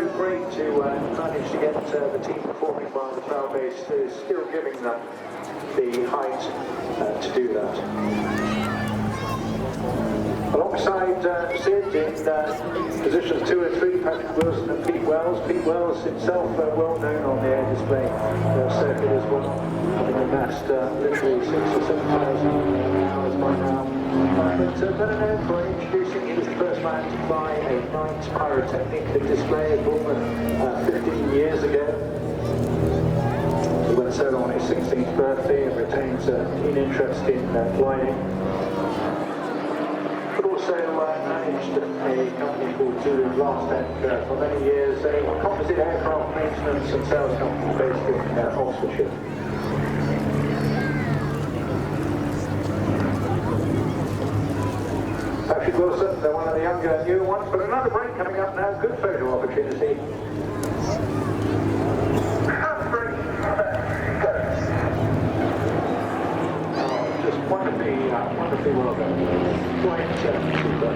so great to manage to get the team performing well on the trial base, still giving them the height to do that. Alongside Sid in positions 2 and 3, Patrick Wilson and Pete Wells. Pete Wells himself well known on the air display circuit as well, having amassed literally 6,000 or 7,000 hours by now. But better known for introducing, he was the first man to fly a night pyrotechnic display at Bournemouth 15 years ago. He went solo on his 16th birthday and retains a keen interest in flying. Also managed a company called Zulu Blastech for many years, a composite aircraft maintenance and sales company based in Oxfordshire. Patrick Wilson, they're one of the younger, newer ones, but another break coming up now, good photo opportunity. Just wonderfully well done. Quite super.